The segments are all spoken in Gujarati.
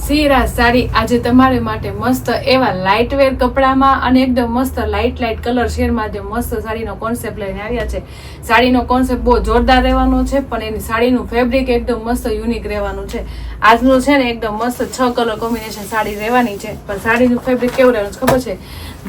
સિરાજ સાડી આજે તમારી માટે મસ્ત એવા લાઇટ વેર કપડામાં અને એકદમ મસ્ત લાઇટ કલર શેડમાં જે મસ્ત સાડીનો કોન્સેપ્ટ લઈને આવ્યા છે. સાડીનો કોન્સેપ્ટ બહુ જોરદાર રહેવાનો છે, પણ એની સાડીનું ફેબ્રિક એકદમ મસ્ત યુનિક રહેવાનું છે. આજનું છે ને એકદમ મસ્ત 6 કલર કોમ્બિનેશન સાડી રહેવાની છે, પણ સાડીનું ફેબ્રિક કેવું રહેવાનું ખબર છે?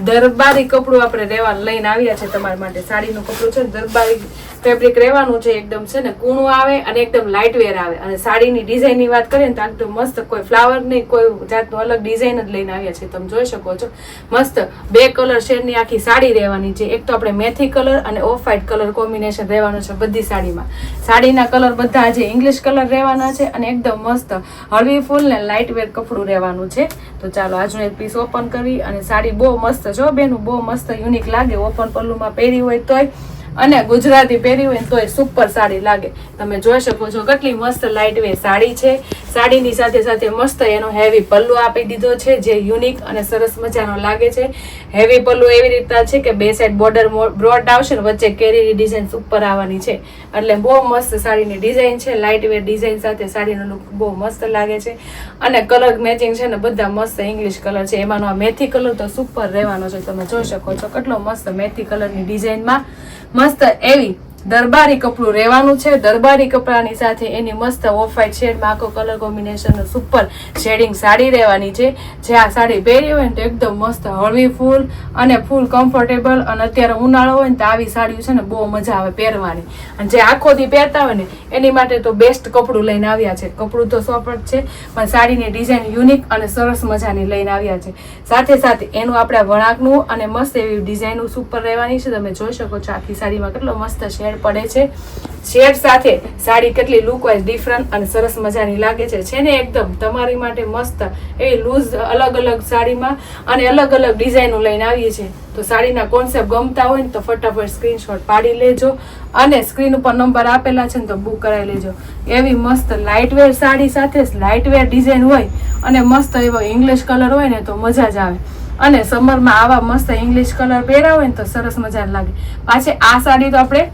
દરબારી કપડું આપણે રહેવાનું લઈને આવ્યા છે તમારા માટે. સાડીનું કપડું છે ને દરબારી ફેબ્રિક રહેવાનું છે, એકદમ છે ને કૂણું આવે અને એકદમ લાઇટ વેર આવે. અને સાડીની ડિઝાઇનની વાત કરીએ ને તો એકદમ મસ્ત, કોઈ ફ્લાવર નહીં, કોઈ જાતનું અલગ ડિઝાઇન જ લઈને આવ્યા છે. તમે જોઈ શકો છો મસ્ત 2 કલર શેડની આખી સાડી રહેવાની છે. એક તો આપણે મેથી કલર અને ઓફ વ્હાઇટ કલર કોમ્બિનેશન રહેવાનું છે બધી સાડીમાં. સાડીના કલર બધા આજે ઇંગ્લિશ કલર રહેવાના છે અને એકદમ મસ્ત હળવી ફૂલ ને લાઇટ વેર કપડું રહેવાનું છે. તો ચાલો આજનું એક પીસ ઓપન કરવી. અને સાડી બહુ મસ્ત જો બેનું, બહુ મસ્ત યુનિક લાગે. ઓપન પલ્લુમાં પહેરી હોય તોય અને ગુજરાતી પહેરી હોય ને તોય સુપર સાડી લાગે. તમે જોઈ શકો છો કેટલી મસ્ત લાઇટ વેર સાડી છે. સાડીની સાથે સાથે મસ્ત એનો હેવી પલ્લુ આપી દીધો છે, જે યુનિક અને સરસ મજાનો લાગે છે. હેવી પલ્લુ એવી રીતના છે કે 2 સાઈડ બોર્ડર બ્રોડ આવશે ને વચ્ચે કેરીની ડિઝાઇન સુપર આવવાની છે. એટલે બહુ મસ્ત સાડીની ડિઝાઇન છે. લાઇટ વેર ડિઝાઇન સાથે સાડીનો લુક બહુ મસ્ત લાગે છે. અને કલર મેચિંગ છે ને બધા મસ્ત ઇંગ્લિશ કલર છે. એમાંનો આ મેથી કલર તો સુપર રહેવાનો છે. તમે જોઈ શકો છો કેટલો મસ્ત મેથી કલરની ડિઝાઇનમાં મસ્ત એવી દરબારી કપડું રહેવાનું છે. દરબારી કપડાની સાથે એની મસ્ત ઓફ વ્હાઇટ શેડમાં આખો colour combination super shading sari રહેવાની છે. જે આ સાડી પહેરી હોય ને તો એકદમ મસ્ત હળવી ફૂલ અને ફૂલ કમ્ફર્ટેબલ. અને અત્યારે ઉનાળો હોય ને તો આવી સાડીઓ છે ને બહુ મજા આવે પહેરવાની. અને જે આખોથી પહેરતા હોય ને એની માટે તો બેસ્ટ કપડું લઈને આવ્યા છે. કપડું તો સોફ્ટ છે, પણ સાડીની ડિઝાઇન યુનિક અને સરસ મજાની લઈને આવ્યા છે. સાથે સાથે એનું આપણા વણાકનું અને મસ્ત એવી ડિઝાઇન સુપર રહેવાની છે. તમે જોઈ શકો છો આખી સાડીમાં કેટલો મસ્ત શેડ પડે છે. શેડ સાથે સાડી કેટલી લુક વાઇઝ ડિફરન્ટ અને સરસ મજાની લાગે છે ને એકદમ તમારી માટે મસ્ત એવી લૂઝ અલગ અલગ સાડીમાં અને અલગ અલગ ડિઝાઇનો લઈને આવીએ છીએ. તો સાડીના કોન્સેપ્ટ ગમતા હોય ને તો ફટાફટ સ્ક્રીનશોટ પાડી લેજો અને સ્ક્રીન ઉપર નંબર આપેલા છે ને તો બુક કરાવી લેજો. એવી મસ્ત લાઇટ વેર સાડી સાથે લાઇટ વેર ડિઝાઇન હોય અને મસ્ત એવો ઇંગ્લિશ કલર હોય ને તો મજા જ આવે. અને સમરમાં આવા મસ્ત ઇંગ્લિશ કલર પહેર્યા હોય ને તો સરસ મજા લાગે. પાછી આ સાડી તો આપણે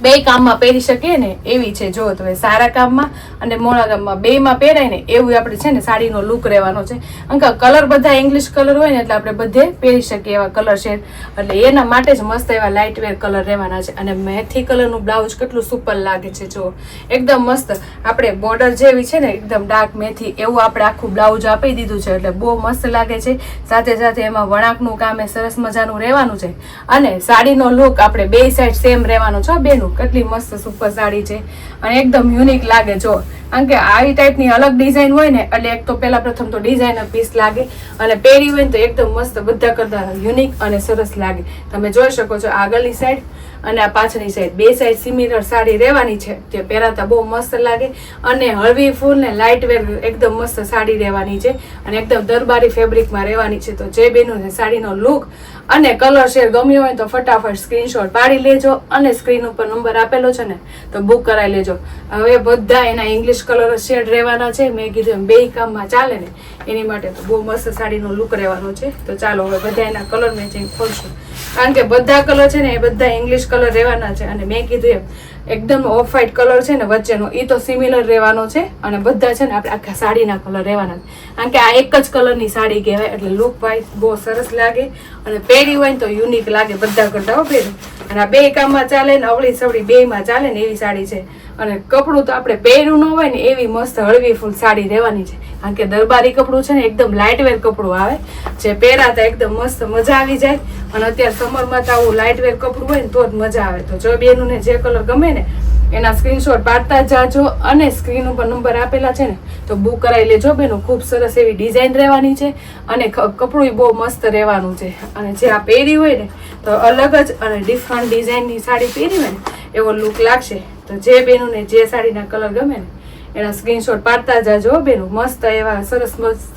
2 કામમાં પહેરી શકીએ ને એવી છે. જો તમે સારા કામમાં અને મોડા કામમાં બેમાં પહેરાય ને એવું આપણે છે ને સાડીનો લુક રહેવાનો છે. અંકા કલર બધા ઇંગ્લિશ કલર હોય ને એટલે આપણે બધે પહેરી શકીએ એવા કલર શેડ. એટલે એના માટે જ મસ્ત એવા લાઇટ વેર કલર રહેવાના છે. અને મેથી કલરનું બ્લાઉઝ કેટલું સુપર લાગે છે. જો એકદમ મસ્ત આપણે બોર્ડર જેવી છે ને એકદમ ડાર્ક મેથી એવું આપણે આખું બ્લાઉઝ આપી દીધું છે. એટલે બહુ મસ્ત લાગે છે. સાથે સાથે એમાં વણાકનું કામ એ સરસ મજાનું રહેવાનું છે. અને સાડીનો લુક આપણે 2 સાઈડ સેમ રહેવાનો છે બેનું. કેટલી મસ્ત સુપર સાડી છે અને એકદમ યુનિક લાગે. જો કારણ કે આવી ટાઈપની અલગ ડિઝાઇન હોય ને એટલે એક તો પહેલા પ્રથમ તો ડિઝાઇનર પીસ લાગે અને પહેરી હોય ને તો એકદમ મસ્ત બધા કરતા યુનિક અને સરસ લાગે. તમે જોઈ શકો છો આગળની સાઈડ અને આ પાછળની સાઈડ 2 સાઈડ સિમિલર સાડી રહેવાની છે. તે પહેરાતા બહુ મસ્ત લાગે અને હળવી ફૂલ ને લાઇટ વેર એકદમ મસ્ત સાડી રહેવાની છે અને એકદમ દરબારી ફેબ્રિકમાં રહેવાની છે. તો જે બેનું સાડીનો લુક અને કલર શેડ ગમ્યો હોય તો ફટાફટ સ્ક્રીનશોટ પાડી લેજો અને સ્ક્રીન ઉપર નંબર આપેલો છે ને તો બુક કરાવી લેજો. હવે બધા એના ઇંગ્લિશ કલર શેડ રહેવાના છે. મેં કીધું એમ 2 કામમાં ચાલે ને એની માટે તો બહુ મસ્ત સાડીનો લુક રહેવાનો છે. તો ચાલો હવે બધા એના કલર મેચિંગ ખોલશું, કારણ કે બધા કલર છે ને એ બધા ઇંગ્લિશ કલર રહેવાના છે. અને મેં કીધું એમ એકદમ ઓફ વ્હાઇટ કલર છે ને વચ્ચેનો એ તો સિમિલર રહેવાનો છે. અને બધા છે ને આપણે આખા સાડીના કલર રહેવાના છે, કારણ કે આ એક જ કલરની સાડી કહેવાય. એટલે લુક વાઇઝ બહુ સરસ લાગે અને પહેરી હોય ને તો યુનિક લાગે બધા કરતા પહેરી. અને આ 2 કામમાં ચાલે ને અવળી સવળી 2માં ચાલે ને એવી સાડી છે. અને કપડું તો આપણે પહેર્યું ન હોય ને એવી મસ્ત હળવી ફૂલ સાડી રહેવાની છે. કારણ કે દરબારી કપડું છે ને એકદમ લાઇટ વેર કપડું આવે, જે પહેરાતા એકદમ મસ્ત મજા આવી જાય. અને અત્યારે સમરમાં તો આવું લાઇટ વેર કપડું હોય ને તો જ મજા આવે. તો જો બેનું ને જે કલર ગમે ને એના સ્ક્રીનશોટ પાડતા જાજો અને સ્ક્રીન ઉપર નંબર આપેલા છે ને તો બુક કરાવી લેજો બેનું. ખૂબ સરસ એવી ડિઝાઇન રહેવાની છે અને કપડું બહુ મસ્ત રહેવાનું છે. અને જે આ પહેરી હોય ને તો અલગ જ અને ડિફરન્ટ ડિઝાઇનની સાડી પહેરી હોય ને એવો લુક લાગશે. તો જે બેનું ને જે સાડીના કલર ગમે ને એના સ્ક્રીનશોટ પાડતા જાજો બેનું. મસ્ત એવા સરસ મસ્ત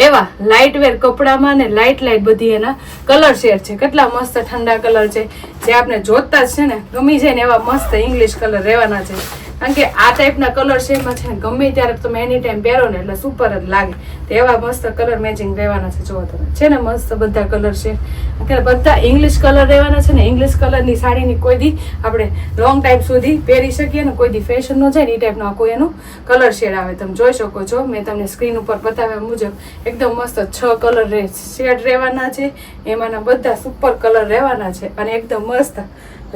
એવા લાઇટ વેર કપડામાં ને લાઇટ બધી એના કલર શેડ છે. કેટલા મસ્ત ઠંડા કલર છે જે આપણે જોતા જ છે ને ગમી જાય ને એવા મસ્ત ઇંગ્લિશ કલર રહેવાના છે. કારણ કે આ ટાઈપના કલર શેડમાં છે ને ગમે ત્યારે તમે એની ટાઈમ પહેરો ને એટલે સુપર જ લાગે. તો એવા મસ્ત કલર મેચિંગ રહેવાના છે. જો તમે છે ને મસ્ત બધા કલર છે. અત્યારે બધા ઇંગ્લિશ કલર રહેવાના છે ને. ઇંગ્લિશ કલરની સાડીની કોઈ દી આપણે લોંગ ટાઈમ સુધી પહેરી શકીએ ને કોઈ દી ફેશન નો જાય ને એ ટાઈપનો કોઈ એનું કલર શેડ આવે. તમે જોઈ શકો છો મેં તમને સ્ક્રીન ઉપર બતાવ્યા મુજબ એકદમ મસ્ત 6 કલર શેડ રહેવાના છે. એમાંના બધા સુપર કલર રહેવાના છે અને એકદમ મસ્ત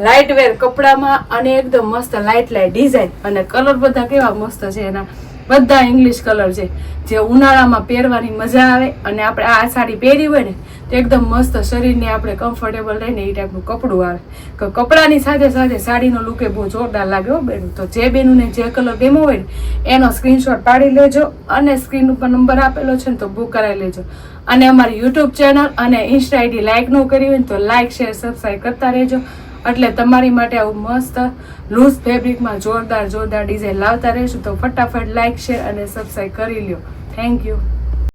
લાઇટ વેર કપડામાં અને એકદમ મસ્ત લાઇટ ડિઝાઇન અને કલર બધા કેવા મસ્ત છે. એના બધા ઇંગ્લિશ કલર છે જે ઉનાળામાં પહેરવાની મજા આવે અને આપણે આ સાડી પહેરી હોય ને તો એકદમ મસ્ત શરીરને આપણે કમ્ફર્ટેબલ રહીને એ ટાઈપનું કપડું આવે. કપડાની સાથે સાથે સાડીનો લુક એ બહુ જોરદાર લાગે હો બેનું. તો જે બેનુંને જે કલર ગમ્યો હોય ને એનો સ્ક્રીનશોટ પાડી લેજો અને સ્ક્રીન ઉપર નંબર આપેલો છે ને તો બુક કરાવી લેજો. અને અમારી યુટ્યુબ ચેનલ અને ઇન્સ્ટા આઈડી લાઇક ન કરી હોય ને તો લાઇક શેર સબસ્ક્રાઈબ કરતા રહેજો. એટલે તમારી માટે આવું મસ્ત લૂઝ ફેબ્રિકમાં જોરદાર ડિઝાઇન લાવતા રહીશું. તો ફટાફટ લાઇક શેર અને સબસ્ક્રાઈબ કરી લ્યો. Thank you.